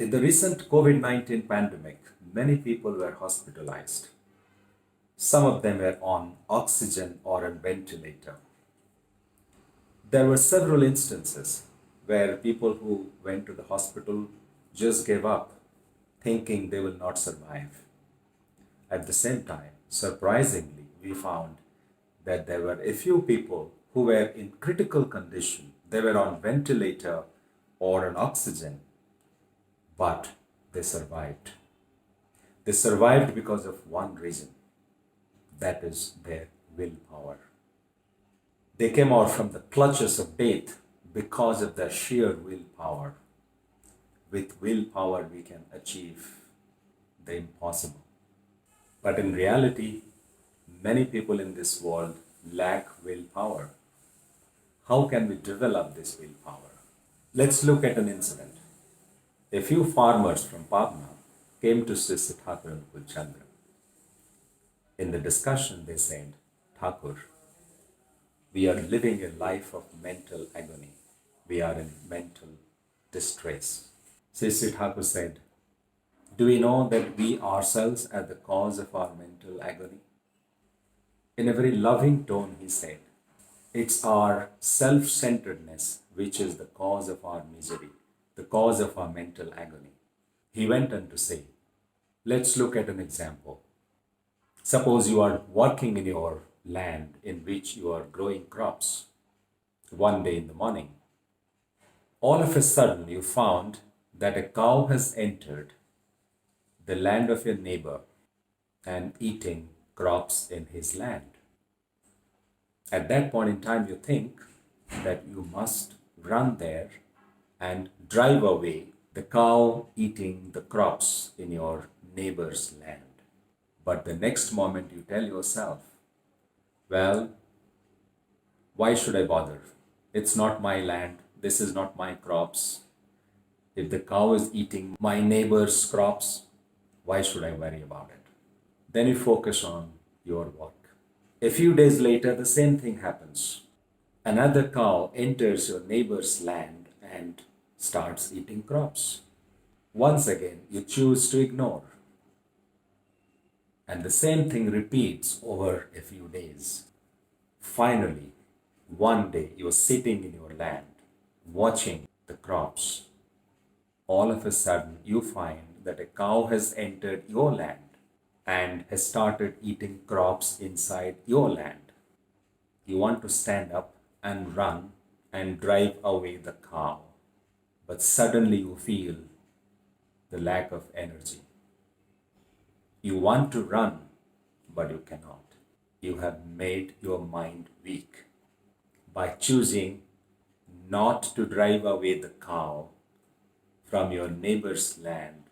In the recent COVID-19 pandemic, many people were hospitalized. Some of them were on oxygen or a ventilator. There were several instances where people who went to the hospital just gave up, thinking they will not survive. At the same time, surprisingly, we found that there were a few people who were in critical condition. They were on ventilator or on oxygen, but they survived. They survived because of one reason, that is their willpower. They came out from the clutches of death because of their sheer willpower. With willpower, we can achieve the impossible. But in reality, many people in this world lack willpower. How can we develop this willpower? Let's look at an incident. A few farmers from Pabna came to Sri Thakur and Kulchandra. In the discussion, they said, Thakur, we are living a life of mental agony. We are in mental distress. Sri Thakur said, do we know that we ourselves are the cause of our mental agony? In a very loving tone, he said, it's our self-centeredness which is the cause of our misery, the cause of our mental agony. He went on to say, let's look at an example. Suppose you are working in your land in which you are growing crops. One day in the morning, all of a sudden you found that a cow has entered the land of your neighbor and eating crops in his land. At that point in time, you think that you must run there and drive away the cow eating the crops in your neighbor's land. But the next moment you tell yourself, well, why should I bother? It's not my land. This is not my crops. If the cow is eating my neighbor's crops, why should I worry about it? Then you focus on your work. A few days later, the same thing happens. Another cow enters your neighbor's land and starts eating crops. Once again, you choose to ignore. And the same thing repeats over a few days. Finally, one day you are sitting in your land, watching the crops. All of a sudden, you find that a cow has entered your land and has started eating crops inside your land. You want to stand up and run and drive away the cow, but suddenly you feel the lack of energy. You want to run, but you cannot. You have made your mind weak by choosing not to drive away the cow from your neighbor's land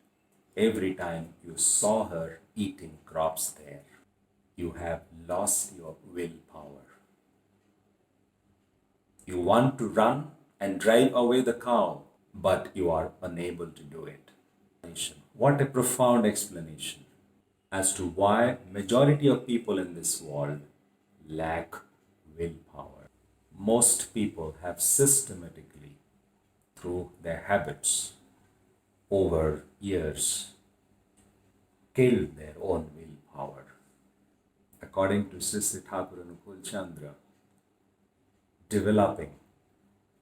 every time you saw her eating crops there. You have lost your willpower. You want to run and drive away the cow, but you are unable to do it. What a profound explanation as to why majority of people in this world lack willpower. Most people have systematically, through their habits, over years, killed their own willpower. According to Sri Thakur and Kulchandra, developing,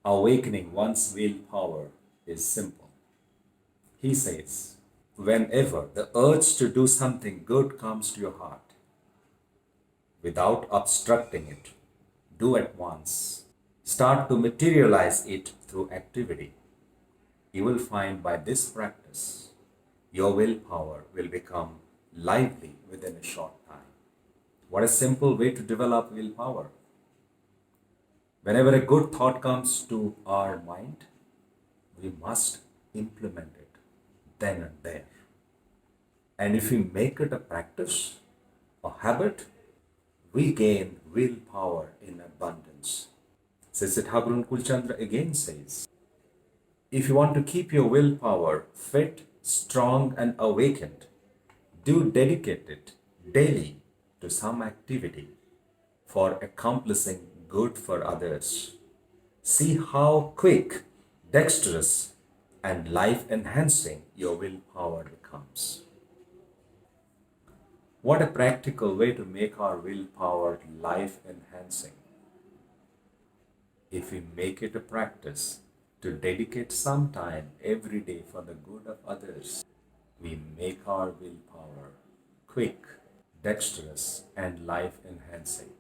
awakening one's willpower is simple. He says, whenever the urge to do something good comes to your heart, without obstructing it, do at once. Start to materialize it through activity. You will find by this practice, your willpower will become lively within a short time. What a simple way to develop willpower. Whenever a good thought comes to our mind, we must implement it then and there. And if we make it a practice, a habit, we gain willpower in abundance. Sri Thakur and Kulchandra again says, if you want to keep your willpower fit, strong and awakened, do dedicate it daily to some activity for accomplishing good for others. See how quick, dexterous and life enhancing your willpower becomes. What a practical way to make our willpower life enhancing. If we make it a practice to dedicate some time every day for the good of others, we make our willpower quick, dexterous, and life enhancing.